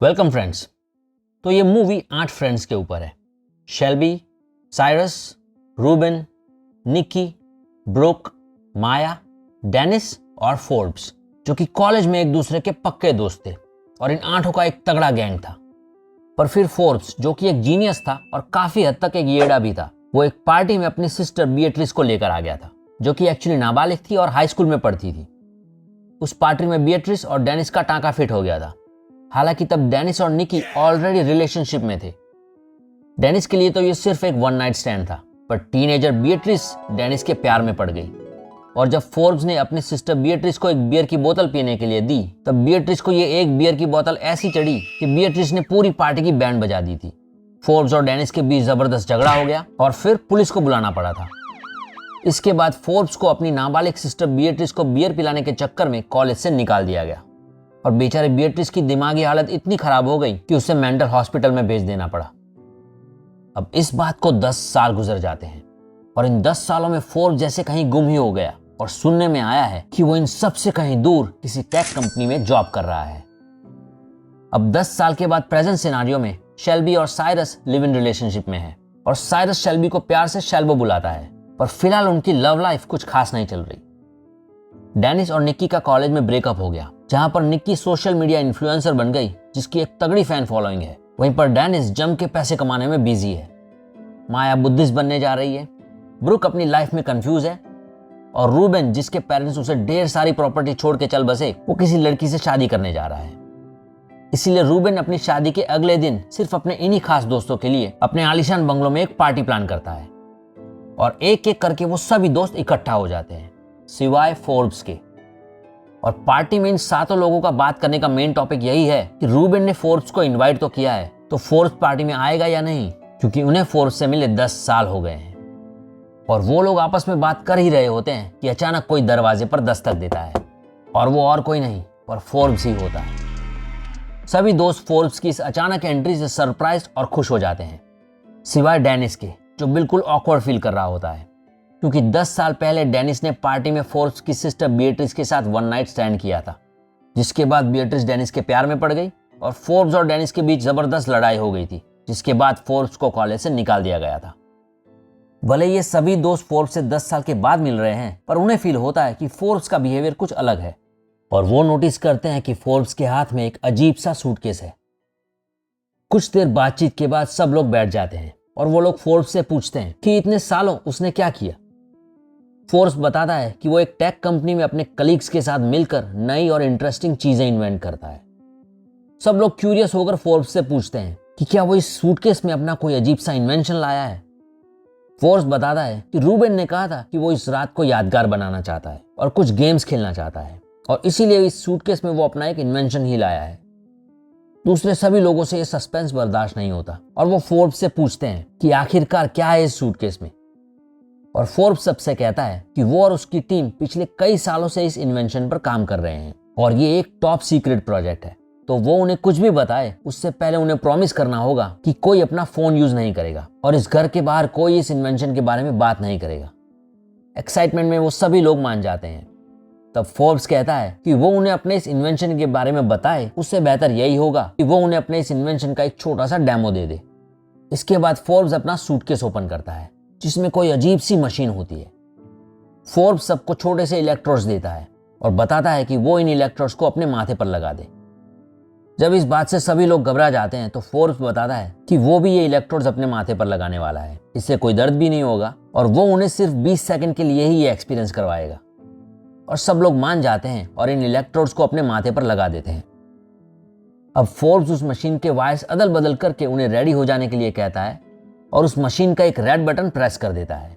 Welcome friends. तो ये movie 8 friends के ऊपर है। शेल्बी, साइरस, रूबिन, निकी, ब्रूक, माया, डेनिस और फोर्ब्स, जो कि कॉलेज में एक दूसरे के पक्के दोस्त थे और इन 8 का एक तगड़ा गैंग था। पर फिर फोर्ब्स, जो कि एक जीनियस था और काफी हद तक एक येड़ा भी था, वो एक पार्टी में अपनी सिस्टर बिएट्रिस को लेकर आ गया था, जो कि एक्चुअली नाबालिग थी और हाई स्कूल में पढ़ती थी। उस पार्टी में बिएट्रिस और डेनिस का टांका फिट हो गया था। हालांकि तब डेनिस और निकी ऑलरेडी रिलेशनशिप में थे। डेनिस के लिए तो ये सिर्फ एक वन नाइट स्टैंड था, पर टीनेजर बिएट्रिस डेनिस के प्यार में पड़ गई। और जब फोर्ब्स ने अपनी सिस्टर बिएट्रिस को एक बियर की बोतल पीने के लिए दी, तब बिएट्रिस को ये एक बियर की बोतल ऐसी चढ़ी कि बिएट्रिस ने पूरी पार्टी की बैंड बजा दी थी। फोर्ब्स और डेनिस के बीच जबरदस्त झगड़ा हो गया और फिर पुलिस को बुलाना पड़ा था। इसके बाद फोर्ब्स को अपनी नाबालिग सिस्टर बिएट्रिस को बियर पिलाने के चक्कर में कॉलेज से निकाल दिया गया और बेचारे बिएट्रिस की दिमागी हालत इतनी खराब हो गई कि उसे मेंटल हॉस्पिटल में भेज देना पड़ा। अब इस बात को 10 साल गुजर जाते हैं और इन 10 सालों में फोर्ब्स जैसे कहीं गुम ही हो गया और सुनने में आया है कि वो इन सब से कहीं दूर किसी टेक कंपनी में जॉब कर रहा है। अब 10 साल के बाद प्रेजेंट सिनारियो में शेल्बी और साइरस लिव इन रिलेशनशिप में है और साइरस शेल्बी को प्यार से शेल्बो बुलाता है, पर फिलहाल उनकी लव लाइफ कुछ खास नहीं चल रही। डेनिस और निक्की का कॉलेज में ब्रेकअप हो गया, जहां पर निक्की सोशल मीडिया इन्फ्लुएंसर बन गई जिसकी एक तगड़ी फैन फॉलोइंग है। वहीं पर डेनिस जम के पैसे कमाने में बिजी है। माया बुद्धिस्ट बनने जा रही है। ब्रूक अपनी लाइफ में कंफ्यूज है और रूबेन, जिसके पेरेंट्स उसे ढेर सारी प्रॉपर्टी छोड़ के चल बसे, वो किसी लड़की से शादी करने जा रहा है। इसीलिए रूबेन अपनी शादी के अगले दिन सिर्फ अपने इन्हीं खास दोस्तों के लिए अपने आलीशान बंगलों में एक पार्टी प्लान करता है और एक एक करके वो सभी दोस्त इकट्ठा हो जाते हैं सिवाय फोर्ब्स के। और पार्टी में इन 7 लोगों का बात करने का मेन टॉपिक यही है कि रूबेन ने फोर्ब्स को इनवाइट तो किया है, तो फोर्ब्स पार्टी में आएगा या नहीं, क्योंकि उन्हें फोर्ब्स से मिले 10 साल हो गए हैं। और वो लोग आपस में बात कर ही रहे होते हैं कि अचानक कोई दरवाजे पर दस्तक देता है और वो और कोई नहीं पर फोर्ब्स ही होता है। सभी दोस्त फोर्ब्स की इस अचानक एंट्री से सरप्राइज और खुश हो जाते हैं, सिवाय डेनिस के, जो बिल्कुल ऑकवर्ड फील कर रहा होता है, क्योंकि 10 साल पहले डेनिस ने पार्टी में फोर्ब्स की सिस्टर बिएट्रिस के साथ वन नाइट स्टैंड किया था, जिसके बाद बिएट्रिस डेनिस के प्यार में पड़ गई और फोर्ब्स और डेनिस के बीच जबरदस्त लड़ाई हो गई थी, जिसके बाद फोर्ब्स को कॉलेज से निकाल दिया गया था। भले ये सभी दोस्त फोर्ब्स से 10 साल के बाद मिल रहे हैं, पर उन्हें फील होता है कि फोर्ब्स का बिहेवियर कुछ अलग है और वो नोटिस करते हैं कि फोर्ब्स के हाथ में एक अजीब सा सूटकेस है। कुछ देर बातचीत के बाद सब लोग बैठ जाते हैं और वो लोग फोर्ब्स से पूछते हैं कि इतने सालों उसने क्या किया। फोर्ब्स बताता है कि वो एक टेक कंपनी में अपने कलीग्स के साथ मिलकर नई और इंटरेस्टिंग चीजें इन्वेंट करता है। सब लोग क्यूरियस होकर फोर्ब्स से पूछते हैं कि क्या वो इस सूटकेस में अपना कोई अजीब सा इन्वेंशन लाया है। फोर्ब्स बताता है कि रूबेन ने कहा था कि वो इस रात को यादगार बनाना चाहता है और कुछ गेम्स खेलना चाहता है और इसीलिए इस सूटकेस में वो अपना एक इन्वेंशन ही लाया है। दूसरे सभी लोगों से ये सस्पेंस बर्दाश्त नहीं होता और वो फोर्ब्स से पूछते हैं कि आखिरकार क्या है इस सूटकेस में। और फोर्ब्स सबसे कहता है कि वो और उसकी टीम पिछले कई सालों से इस इन्वेंशन पर काम कर रहे हैं और ये एक टॉप सीक्रेट प्रोजेक्ट है, तो वो उन्हें कुछ भी बताए उससे पहले उन्हें प्रॉमिस करना होगा कि कोई अपना फोन यूज नहीं करेगा और इस घर के बाहर कोई इस इन्वेंशन के बारे में बात नहीं करेगा। एक्साइटमेंट में वो सभी लोग मान जाते हैं। तब फोर्ब्स कहता है कि वो उन्हें अपने इस इन्वेंशन के बारे में बताए, उससे बेहतर यही होगा कि वो उन्हें अपने इस इन्वेंशन का एक छोटा सा डेमो दे दे। इसके बाद फोर्ब्स अपना सूटकेस ओपन करता है जिसमें कोई अजीब सी मशीन होती है। फोर्ब्स सबको छोटे से इलेक्ट्रोड्स देता है और बताता है कि वो इन इलेक्ट्रोड्स को अपने माथे पर लगा दे। जब इस बात से सभी लोग घबरा जाते हैं तो फोर्ब्स बताता है कि वो भी ये इलेक्ट्रोड्स अपने माथे पर लगाने वाला है। इससे कोई दर्द भी नहीं होगा और वो उन्हें सिर्फ 20 सेकंड के लिए ही ये एक्सपीरियंस करवाएगा। और सब लोग मान जाते हैं और इन इलेक्ट्रोड्स को अपने माथे पर लगा देते हैं। अब फोर्ब्स उस मशीन के वायर्स अदल बदल करके उन्हें रेडी हो जाने के लिए कहता है और उस मशीन का एक रेड बटन प्रेस कर देता है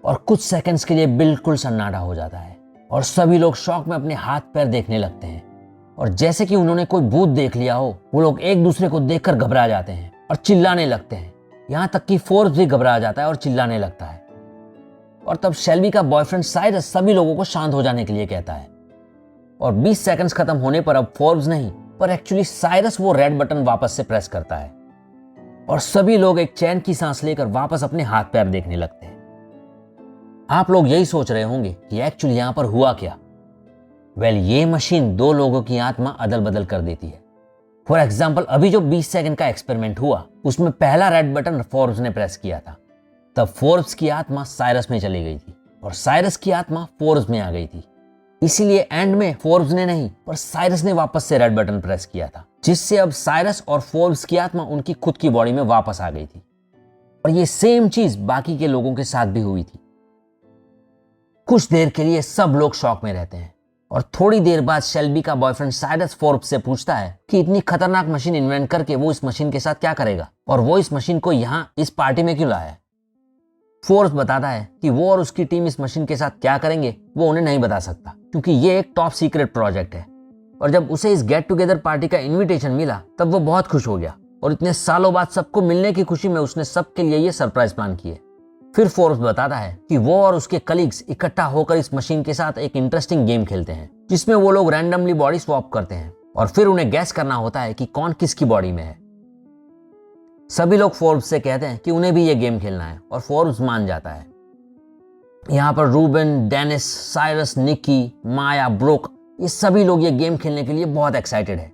और कुछ सेकंड्स के लिए बिल्कुल सन्नाटा हो जाता है और सभी लोग शॉक में अपने हाथ पैर देखने लगते हैं और जैसे कि उन्होंने कोई भूत देख लिया हो, वो लोग एक दूसरे को देखकर घबरा जाते हैं और चिल्लाने लगते हैं। यहां तक कि फोर्ब्स भी घबरा जाता है और चिल्लाने लगता है। और तब शेल्बी का बॉयफ्रेंड साइरस सभी लोगों को शांत हो जाने के लिए कहता है और 20 सेकंड्स खत्म होने पर अब फोर्ब्स नहीं पर एक्चुअली साइरस वो रेड बटन वापस से प्रेस करता है और सभी लोग एक चैन की सांस लेकर वापस अपने हाथ पैर देखने लगते हैं। आप लोग यही सोच रहे होंगे कि एक्चुअली यहां पर हुआ क्या। ये मशीन 2 लोगों की आत्मा अदल बदल कर देती है फॉर एग्जाम्पल अभी जो 20 सेकंड का एक्सपेरिमेंट हुआ उसमें पहला रेड बटन फोर्ब्स ने प्रेस किया था, तब फोर्ब्स की आत्मा साइरस में चली गई थी और साइरस की आत्मा फोर्ब्स में आ गई थी। इसीलिए एंड में फोर्ब्स ने नहीं पर साइरस ने वापस से रेड बटन प्रेस किया था, जिससे अब साइरस और फोर्ब्स की आत्मा उनकी खुद की बॉडी में वापस आ गई थी। और ये सेम चीज बाकी के लोगों के साथ भी हुई थी। कुछ देर के लिए सब लोग शॉक में रहते हैं और थोड़ी देर बाद शेल्बी का बॉयफ्रेंड साइरस फोर्ब्स से पूछता है कि इतनी खतरनाक मशीन इन्वेंट करके वो इस मशीन के साथ क्या करेगा और वो इस मशीन को यहाँ इस पार्टी में क्यों लाया है। फोर्ब्स बताता है कि वो और उसकी टीम इस मशीन के साथ क्या करेंगे वो उन्हें नहीं बता सकता, क्योंकि ये एक टॉप सीक्रेट प्रोजेक्ट है। और जब उसे इस गेट टुगेदर पार्टी का इन्विटेशन मिला तब वो बहुत खुश हो गया और इतने सालों बाद सबको मिलने की खुशी में उसने सबके लिए ये सरप्राइज प्लान किए। फिर फोर्ब्स बताता है कि वो और उसके कलीग्स इकट्ठा होकर इस मशीन के साथ एक इंटरेस्टिंग गेम खेलते हैं, जिसमें वो लोग रैंडमली बॉडी स्वैप करते हैं और फिर उन्हें गैस करना होता है कि कौन किसकी बॉडी में है। सभी लोग फोर्ब्स से कहते हैं कि उन्हें भी ये गेम खेलना है और फोर्ब्स मान जाता है। यहाँ पर रूबेन, डेनिस, साइरस, निकी, माया, ब्रोक ये सभी लोग ये गेम खेलने के लिए बहुत एक्साइटेड है।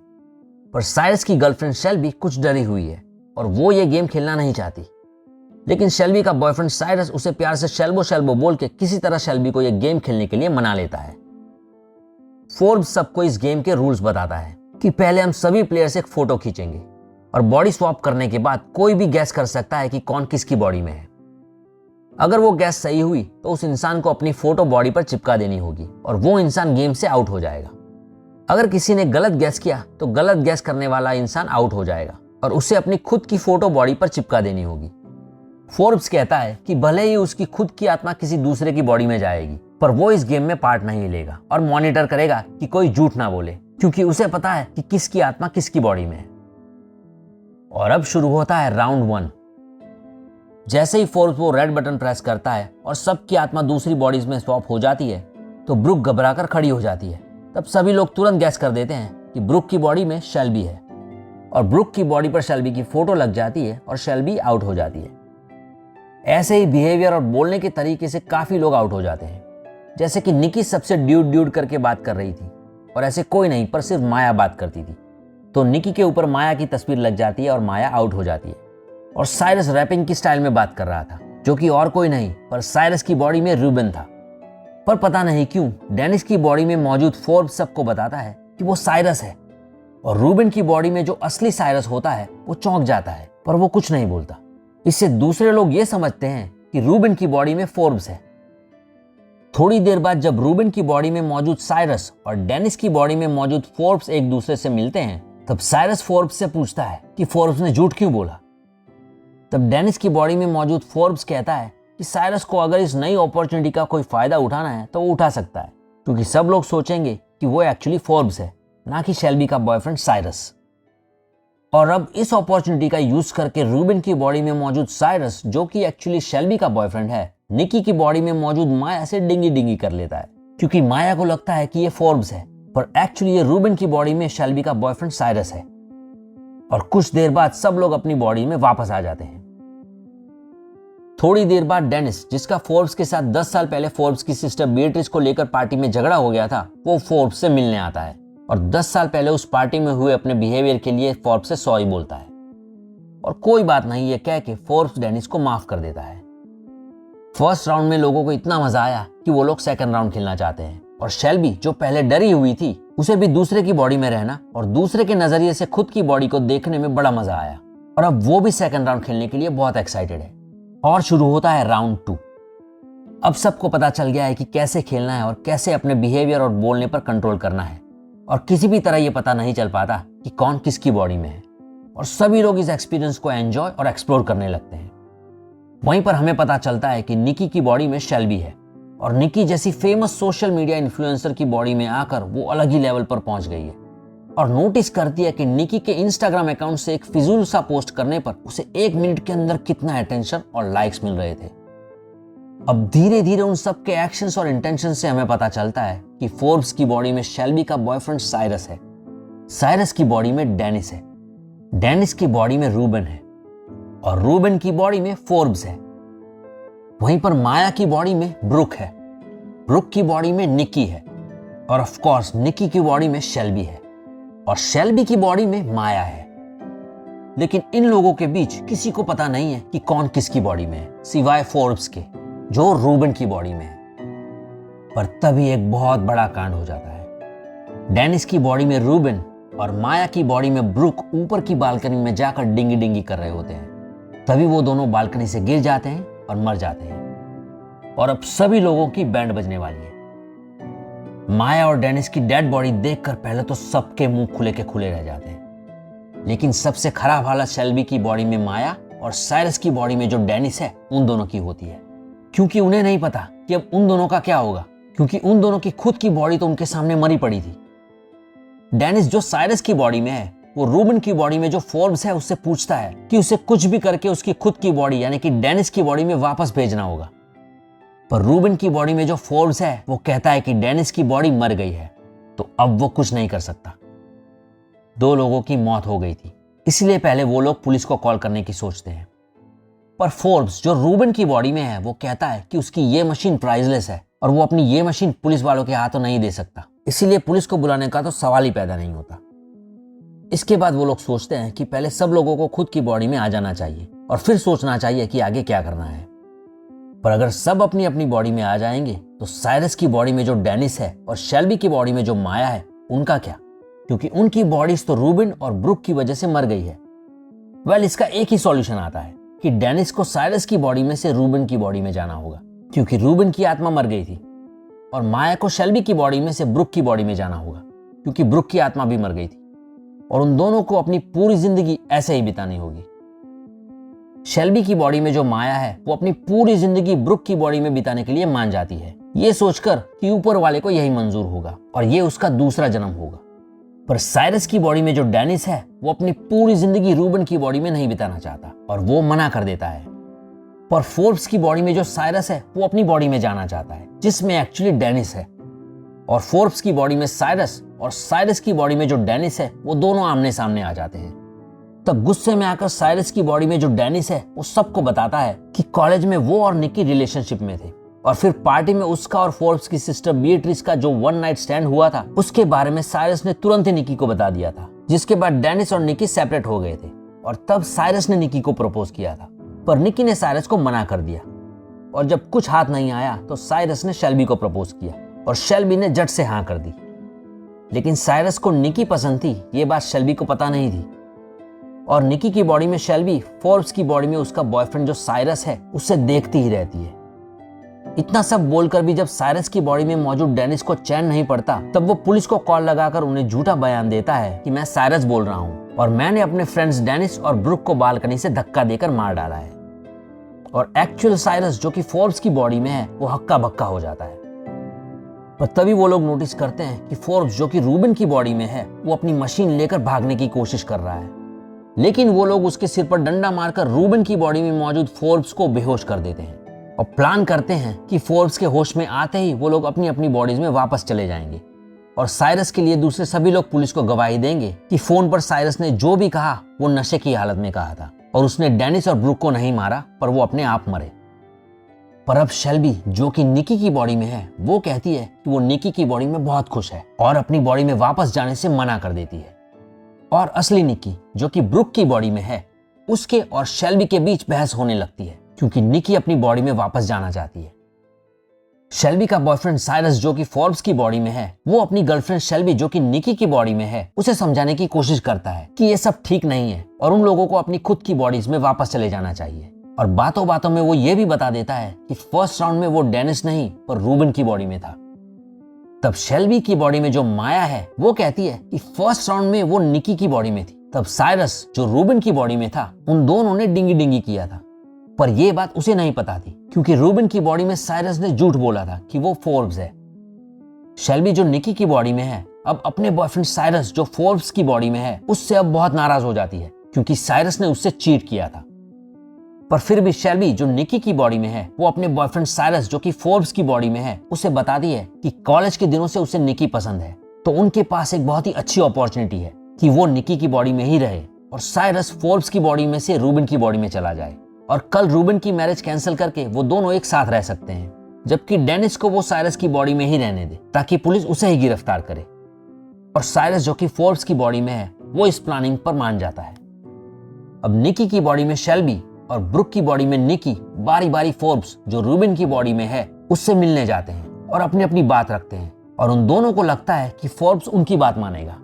पर साइरस की गर्लफ्रेंड शेल्बी कुछ डरी हुई है और वो ये गेम खेलना नहीं चाहती। लेकिन शेल्बी का बॉयफ्रेंड साइरस उसे प्यार से शेल्बो शेल्बो बोल के किसी तरह शेल्बी को ये गेम खेलने के लिए मना लेता है। फोर्ब्स सबको इस गेम के रूल्स बताता है कि पहले हम सभी प्लेयर से एक फोटो खींचेंगे और बॉडी स्वैप करने के बाद कोई भी गैस कर सकता है कि कौन किसकी बॉडी में है। अगर वो गैस सही हुई तो उस इंसान को अपनी फोटो बॉडी पर चिपका देनी होगी और वो इंसान गेम से आउट हो जाएगा। अगर किसी ने गलत गैस किया तो गलत गैस करने वाला इंसान आउट हो जाएगा और उसे अपनी खुद की फोटो बॉडी पर चिपका देनी होगी। फोर्ब्स कहता है कि भले ही उसकी खुद की आत्मा किसी दूसरे की बॉडी में जाएगी, पर वो इस गेम में पार्ट नहीं लेगा और मॉनिटर करेगा कि कोई झूठ ना बोले, क्योंकि उसे पता है कि किसकी आत्मा किसकी बॉडी में है। और अब शुरू होता है राउंड 1। जैसे ही फोर्ब्स वो रेड बटन प्रेस करता है और सबकी आत्मा दूसरी बॉडीज में स्वैप हो जाती है तो ब्रुक घबराकर खड़ी हो जाती है। तब सभी लोग तुरंत गैस कर देते हैं कि ब्रुक की बॉडी में शेल्बी है और ब्रुक की बॉडी पर शेल्बी की फोटो लग जाती है और शेल्बी आउट हो जाती है। ऐसे ही बिहेवियर और बोलने के तरीके से काफी लोग आउट हो जाते हैं, जैसे कि निकी सबसे ड्यूड ड्यूड करके बात कर रही थी और ऐसे कोई नहीं पर सिर्फ माया बात करती थी, तो निकी के ऊपर माया की तस्वीर लग जाती है और माया आउट हो जाती है। और साइरस रैपिंग की स्टाइल में बात कर रहा था, जो कि और कोई नहीं पर साइरस की बॉडी में रूबेन था। पर पता नहीं क्यों डेनिस की बॉडी में मौजूद फोर्ब्स सबको बताता है कि वो साइरस है और रूबेन की बॉडी में जो असली साइरस होता है वो चौंक जाता है, पर वो कुछ नहीं बोलता। इससे दूसरे लोग ये समझते हैं कि रूबेन की बॉडी में फोर्ब्स है। थोड़ी देर बाद जब रूबेन की बॉडी में मौजूद साइरस और डेनिस की बॉडी में मौजूद फोर्ब्स एक दूसरे से मिलते हैं, तब साइरस फोर्ब्स से पूछता है कि फोर्ब्स ने झूठ क्यों बोला। तब डेनिस की बॉडी में मौजूद फोर्ब्स कहता है कि साइरस को अगर इस नई अपॉर्चुनिटी का कोई फायदा उठाना है तो वो उठा सकता है, क्योंकि सब लोग सोचेंगे कि वो एक्चुअली फोर्ब्स है, ना कि शेल्बी का बॉयफ्रेंड साइरस। और अब इस अपॉर्चुनिटी का यूज करके रूबेन की बॉडी में मौजूद साइरस, जो कि एक्चुअली शेल्बी का बॉयफ्रेंड है, निकी की बॉडी में मौजूद माया से डिंगी डिंगी कर लेता है, क्योंकि माया को लगता है कि ये फोर्ब्स है, पर एक्चुअली ये रूबेन की बॉडी में शेल्बी का बॉयफ्रेंड साइरस है। और कुछ देर बाद सब लोग अपनी बॉडी में वापस आ जाते हैं। थोड़ी देर बाद डेनिस, जिसका फोर्ब्स के साथ 10 साल पहले फोर्ब्स की सिस्टर बीएट्रिस को लेकर पार्टी में झगड़ा हो गया था, वो फोर्ब्स से मिलने आता है और 10 साल पहले उस पार्टी में हुए अपने बिहेवियर के लिए फोर्ब्स से सॉरी बोलता है और कोई बात नहीं ये कह के फोर्ब्स डेनिस को माफ कर देता है। फर्स्ट राउंड में लोगों को इतना मजा आया कि वो लोग सेकंड राउंड खेलना चाहते हैं और शेल्बी, जो पहले डरी हुई थी, उसे भी दूसरे की बॉडी में रहना और दूसरे के नजरिए से खुद की बॉडी को देखने में बड़ा मजा आया और अब वो भी सेकंड राउंड खेलने के लिए बहुत एक्साइटेड है। और शुरू होता है राउंड 2। अब सबको पता चल गया है कि कैसे खेलना है और कैसे अपने बिहेवियर और बोलने पर कंट्रोल करना है और किसी भी तरह ये पता नहीं चल पाता कि कौन किसकी बॉडी में है और सभी लोग इस एक्सपीरियंस को एंजॉय और एक्सप्लोर करने लगते हैं। वहीं पर हमें पता चलता है कि निकी की बॉडी में शेल्बी है और निकी जैसी फेमस सोशल मीडिया इन्फ्लुएंसर की बॉडी में आकर वो अलग ही लेवल पर पहुंच गई है और नोटिस करती है कि निकी के इंस्टाग्राम अकाउंट से एक फिजूल सा पोस्ट करने पर उसे 1 मिनट के अंदर कितना अटेंशन और लाइक्स मिल रहे थे। अब धीरे धीरे उन सब के एक्शंस और इंटेंशन से हमें पता चलता है कि फोर्ब्स की बॉडी में शेल्बी का बॉयफ्रेंड साइरस है, साइरस की बॉडी में डेनिस है, डेनिस की बॉडी में रूबेन है और रूबेन की बॉडी में फोर्ब्स है। वहीं पर माया की बॉडी में ब्रुक है, ब्रुक की बॉडी में निकी है और ऑफ कोर्स निकी की बॉडी में शेल्बी है और शेल्बी की बॉडी में माया है। लेकिन इन लोगों के बीच किसी को पता नहीं है कि कौन किसकी बॉडी में है, सिवाय फोर्ब्स के जो रूबन की बॉडी में है। पर तभी एक बहुत बड़ा कांड हो जाता है। डेनिस की बॉडी में रूबन और माया की बॉडी में ब्रुक ऊपर की बालकनी में जाकर डिंगी डिंगी कर रहे होते हैं। तभी वो दोनों बालकनी से गिर जाते हैं और मर जाते हैं। और अब सभी लोगों की बैंड बजने वाली है। माया और डेनिस की डेड बॉडी देखकर पहले तो सबके मुंह खुले के खुले रह जाते हैं। लेकिन सबसे खराब हालत शेल्बी की बॉडी में माया और साइरस की बॉडी में जो डेनिस है उन दोनों की होती है। क्योंकि उन्हें नहीं पता कि अब उन दोनों का क्या होगा, क्योंकि उन दोनों की खुद की बॉडी तो उनके सामने मरी पड़ी थी। डेनिस जो साइरस की बॉडी में है वो रूबन की बॉडी में जो फोर्ब्स है उससे पूछता है कि उसे कुछ भी करके उसकी खुद की बॉडी यानी कि डेनिस की बॉडी में वापस भेजना होगा। पर रूबन की बॉडी में जो फोर्ब्स है वो कहता है कि डेनिस की बॉडी मर गई है, तो अब वो कुछ नहीं कर सकता। 2 लोगों की मौत हो गई थी, इसलिए पहले वो लोग पुलिस को कॉल करने की सोचते हैं। पर फोर्ब्स जो रूबन की बॉडी में है वो कहता है कि उसकी ये मशीन प्राइसलेस है और वो अपनी ये मशीन पुलिस वालों के हाथों नहीं दे सकता, इसीलिए पुलिस को बुलाने का तो सवाल ही पैदा नहीं होता। इसके बाद वो लोग सोचते हैं कि पहले सब लोगों को खुद की बॉडी में आ जाना चाहिए और फिर सोचना चाहिए कि आगे क्या करना है। पर अगर सब अपनी अपनी बॉडी में आ जाएंगे तो साइरस की बॉडी में जो डेनिस है और शेल्बी की बॉडी में जो माया है उनका क्या, क्योंकि उनकी बॉडीज तो रूबन और ब्रुक की वजह से मर गई है। इसका एक ही सॉल्यूशन आता है कि डेनिस को साइरस की बॉडी में से रूबन की बॉडी में जाना होगा, क्योंकि रूबन की आत्मा मर गई थी, और माया को शेल्बी की बॉडी में से ब्रुक की बॉडी में जाना होगा, क्योंकि ब्रुक की आत्मा भी मर गई थी, और उन दोनों को अपनी पूरी जिंदगी ऐसे ही बितानी होगी। शेल्बी की बॉडी में जो माया है वो अपनी पूरी जिंदगी ब्रुक की बॉडी में बिताने के लिए मान जाती है, ये सोचकर कि ऊपर वाले को यही मंजूर होगा और ये उसका दूसरा जन्म होगा। पर साइरस की बॉडी में जो डेनिस है वो अपनी पूरी जिंदगी रूबन की बॉडी में नहीं बिताना चाहता और वो मना कर देता है। पर फोर्ब्स की बॉडी में जो साइरस है वो अपनी बॉडी में जाना चाहता है, जिसमें एक्चुअली डेनिस है, और फोर्ब्स की बॉडी में साइरस और साइरस की बॉडी में जो डेनिस है वो दोनों आमने सामने आ जाते हैं। तब गुस्से में आकर साइरस की बॉडी में जो डेनिस है वो सबको बताता है कि कॉलेज में वो और निकी रिलेशनशिप में थे, और फिर पार्टी में उसका और फोर्ब्स की सिस्टर बीएट्रिस का जो वन नाइट स्टैंड हुआ था उसके बारे में साइरस ने तुरंत ही निकी को बता दिया था, जिसके बाद डेनिस और निकी सेपरेट हो गए थे। और तब साइरस ने निकी को प्रपोज किया था, पर निकी ने साइरस को मना कर दिया, और जब कुछ हाथ नहीं आया तो साइरस ने शेल्बी को प्रपोज किया और शेल्बी ने झट से हाँ कर दी। लेकिन साइरस को निकी पसंद थी, ये बात शेल्बी को पता नहीं थी, और निकी की बॉडी में शेल्बी, फोर्ब्स की बॉडी में उसका बॉयफ्रेंड जो साइरस है उससे देखती ही रहती है। इतना सब बोलकर भी जब साइरस की बॉडी में मौजूद डेनिस को चैन नहीं पड़ता, तब वो पुलिस को कॉल लगाकर उन्हें झूठा बयान देता है कि मैं साइरस बोल रहा हूँ और मैंने अपने फ्रेंड्स डेनिस और ब्रुक को बालकनी से धक्का देकर मार डाला है। और एक्चुअल साइरस जो कि फोर्ब्स की बॉडी में है वो हक्का बक्का हो जाता है। पर तभी वो लोग नोटिस करते हैं कि फोर्ब्स जो कि रूबन की बॉडी में है वो अपनी मशीन लेकर भागने की कोशिश कर रहा है, लेकिन वो लोग उसके सिर पर डंडा मारकर रूबन की बॉडी में मौजूद फोर्ब्स को बेहोश कर देते हैं और प्लान करते हैं कि फोर्ब्स के होश में आते ही वो लोग अपनी अपनी बॉडीज में वापस चले जाएंगे, और साइरस के लिए दूसरे सभी लोग पुलिस को गवाही देंगे कि फोन पर साइरस ने जो भी कहा वो नशे की हालत में कहा था और उसने डेनिस और ब्रुक को नहीं मारा, पर वो अपने आप मरे। पर अब शेल्बी जो कि निकी की बॉडी में है वो कहती है कि वो निकी की बॉडी में बहुत खुश है और अपनी बॉडी में वापस जाने से मना कर देती है। और असली निकी जो कि ब्रुक की बॉडी में है उसके और शेल्बी के बीच बहस होने लगती है, क्योंकि निकी अपनी बॉडी में वापस जाना चाहती है। शेल्बी का बॉयफ्रेंड साइरस जो कि फोर्ब्स की बॉडी में है वो अपनी गर्लफ्रेंड शेल्बी जो कि निकी की बॉडी में है उसे समझाने की कोशिश करता है कि ये सब ठीक नहीं है और उन लोगों को अपनी खुद की बॉडीज में वापस चले जाना चाहिए। और बातों बातों में वो ये भी बता देता है कि फर्स्ट राउंड में वो डेनिस नहीं पर रूबन की बॉडी में था। तब शेल्बी की बॉडी में जो माया है वो कहती है कि फर्स्ट राउंड में वो निकी की बॉडी में थी। तब साइरस जो रूबन की बॉडी में था उन दोनों ने डिंगी डिंगी किया था, पर यह बात उसे नहीं पता थी क्योंकि रूबन की बॉडी में साइरस ने झूठ बोला था कि वो फोर्ब्स है। शेल्बी जो निकी की बॉडी में है अब अपने बॉयफ्रेंड साइरस जो फोर्ब्स की बॉडी में है उससे अब बहुत नाराज हो जाती है क्योंकि साइरस ने उससे चीट किया था। पर फिर भी शेल्बी जो निकी की बॉडी में है वो अपने बॉयफ्रेंड साइरस जो कि फोर्ब्स की बॉडी में है उसे बताती है कि कॉलेज के दिनों से उसे निकी पसंद है, तो उनके पास एक बहुत ही अच्छी अपॉर्चुनिटी है कि वो निकी की बॉडी में ही रहे और साइरस फोर्ब्स की बॉडी में से रूबन की बॉडी में चला जाए और कल रूबन की मैरिज कैंसिल करके वो दोनों एक साथ रह सकते हैं, जबकि डेनिस को वो साइरस की बॉडी में ही रहने दे ताकि पुलिस उसे ही गिरफ्तार करे। और साइरस जो कि फोर्ब्स की बॉडी में है वो इस प्लानिंग पर मान जाता है। अब निकी की बॉडी में शेल्बी और ब्रुक की बॉडी में निकी बारी बारी फोर्ब्स जो रूबिन की बॉडी में है उससे मिलने जाते हैं और अपनी अपनी बात रखते हैं और उन दोनों को लगता है कि फोर्ब्स उनकी बात मानेगा,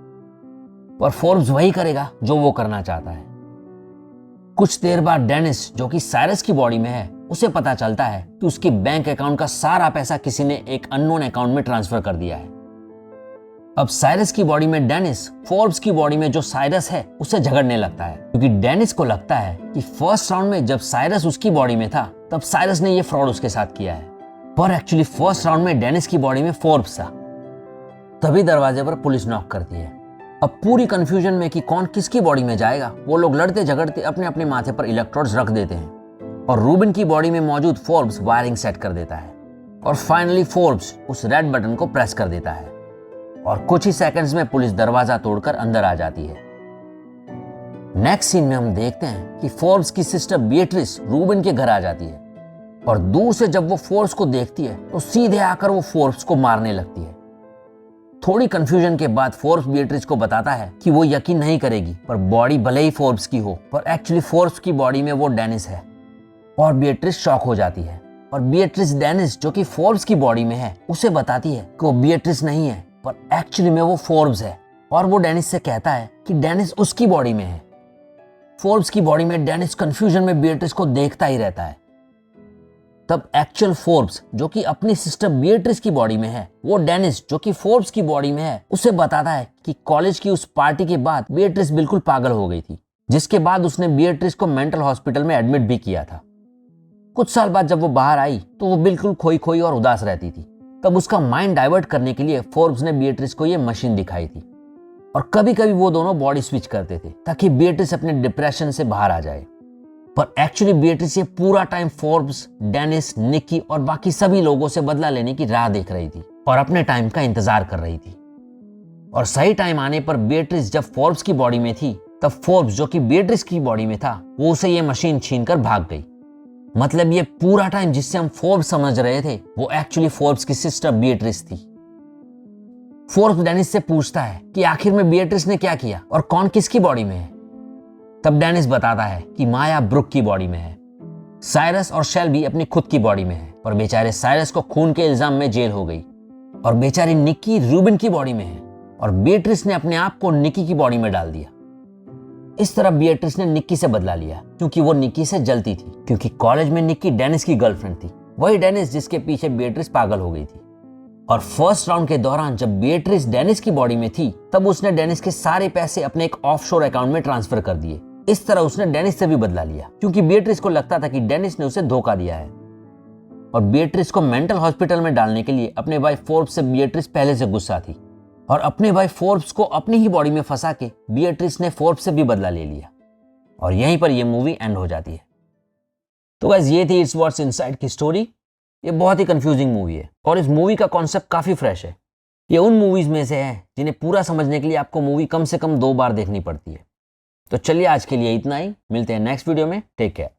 पर फोर्ब्स वही करेगा जो वो करना चाहता है। कुछ देर बाद डेनिस जो कि साइरस की बॉडी में है उसे पता चलता है कि उसके बैंक अकाउंट का सारा पैसा किसी ने एक अननोन अकाउंट में ट्रांसफर कर दिया है। अब साइरस की बॉडी में डेनिस फोर्ब्स की बॉडी में जो साइरस है उससे झगड़ने लगता है, क्योंकि डेनिस को लगता है कि फर्स्ट राउंड में जब साइरस उसकी बॉडी में था तब साइरस ने ये फ्रॉड उसके साथ किया है, पर एक्चुअली फर्स्ट राउंड में डेनिस की बॉडी में फोर्ब्स था। तभी दरवाजे पर पुलिस नॉक करती है। अब पूरी कंफ्यूजन में कि कौन किसकी बॉडी में जाएगा, वो लोग लड़ते झगड़ते अपने अपने माथे पर इलेक्ट्रोड्स रख देते हैं और रूबिन की बॉडी में मौजूद फोर्ब्स वायरिंग सेट कर देता है और फाइनली फोर्ब्स उस रेड बटन को प्रेस कर देता है और कुछ ही सेकंड्स में पुलिस दरवाजा तोड़कर अंदर आ जाती है। नेक्स्ट सीन में हम देखते हैं कि फोर्ब्स की सिस्टर बीएट्रिस रूबिन के घर आ जाती है और दूर से जब वो फोर्ब्स को देखती है तो सीधे आकर वो फोर्ब्स को मारने लगती है। थोड़ी कंफ्यूजन के बाद फोर्ब्स बीएट्रिस को बताता है कि वो यकीन नहीं करेगी, पर बॉडी भले ही फोर्ब्स की हो पर एक्चुअली फोर्ब्स की बॉडी में वो डेनिस है और बीएट्रिस शॉक हो जाती है और बीएट्रिस डेनिस जो कि फोर्ब्स की बॉडी में है उसे बताती है कि वो बीएट्रिस नहीं है पर एक्चुअली में वो फोर्ब्स है और वो डेनिस से कहता है कि डेनिस उसकी बॉडी में है। फोर्ब्स की बॉडी में डेनिस कंफ्यूजन में बीएट्रिस को देखता ही रहता है। तब एक्चुअल फोर्ब्स जो कि अपनी सिस्टर बीएट्रिस की बॉडी में है वो डेनिस जो कि फोर्ब्स की बॉडी में है उसे बताता है कि कॉलेज की उस पार्टी के बाद बीएट्रिस बिल्कुल पागल हो गई थी, जिसके बाद उसने बीएट्रिस को मेंटल हॉस्पिटल में एडमिट भी किया था। कुछ साल बाद जब वो बाहर आई तो वो बिल्कुल खोई खोई और उदास रहती थी। तब उसका माइंड डाइवर्ट करने के लिए फोर्ब्स ने बीएट्रिस को ये मशीन दिखाई थी और कभी कभी वो दोनों बॉडी स्विच करते थे ताकि बीएट्रिस अपने डिप्रेशन से बाहर आ जाए। पर एक्चुअली बीएट्रिस ये पूरा टाइम फोर्ब्स, डेनिस, निकी और बाकी सभी लोगों से बदला लेने की राह देख रही थी और अपने टाइम का इंतजार कर रही थी। और सही टाइम आने पर बीएट्रिस जब फोर्ब्स की बॉडी में थी तब फोर्ब्स जो कि बीएट्रिस की बॉडी में था वो उसे ये मशीन छीनकर भाग गई। मतलब ये पूरा टाइम जिससे हम फोर्ब्स समझ रहे थे वो एक्चुअली फोर्ब्स की सिस्टर बीएट्रिस थी। फोर्ब्स डेनिस से पूछता है कि आखिर में बीएट्रिस ने क्या किया और कौन किसकी बॉडी में है। तब डेनिस बताता है कि माया ब्रुक की बॉडी में है, साइरस और शेल्बी अपनी खुद की बॉडी में है, पर बेचारे साइरस को खून के इल्जाम में जेल हो गई और बेचारी निक्की रूबिन की बॉडी में है और बीएट्रिस ने अपने आप को निक्की की बॉडी में डाल दिया। इस तरह बीएट्रिस ने निक्की से बदला लिया क्योंकि वो निक्की से जलती थी, क्योंकि कॉलेज में निक्की डेनिस की गर्लफ्रेंड थी, वही डेनिस जिसके पीछे बीएट्रिस पागल हो गई थी। और फर्स्ट राउंड के दौरान जब बीएट्रिस डेनिस की बॉडी में थी तब उसने डेनिस के सारे पैसे अपने एक ऑफशोर अकाउंट में ट्रांसफर कर दिए। इस तरह उसने डेनिस से भी बदला लिया क्योंकि बीएट्रिस को लगता था कि डेनिस ने उसे धोखा दिया है। और बीएट्रिस को मेंटल हॉस्पिटल में डालने के लिए अपने भाई फोर्ब्स से बीएट्रिस पहले से गुस्सा थी और अपने भाई फोर्ब्स को अपनी ही बॉडी में फंसा के बीएट्रिस ने फोर्ब्स से भी बदला ले लिया और यहीं पर यह मूवी एंड हो जाती है। तो गाइस ये थी इट्स व्हाट्स इनसाइड की स्टोरी। ये बहुत ही कंफ्यूजिंग मूवी है और इस मूवी का कॉन्सेप्ट काफी फ्रेश है। ये उन मूवीज में से है जिन्हें पूरा समझने के लिए आपको मूवी कम से कम 2 बार देखनी पड़ती है। तो चलिए आज के लिए इतना ही, मिलते हैं नेक्स्ट वीडियो में। Take care.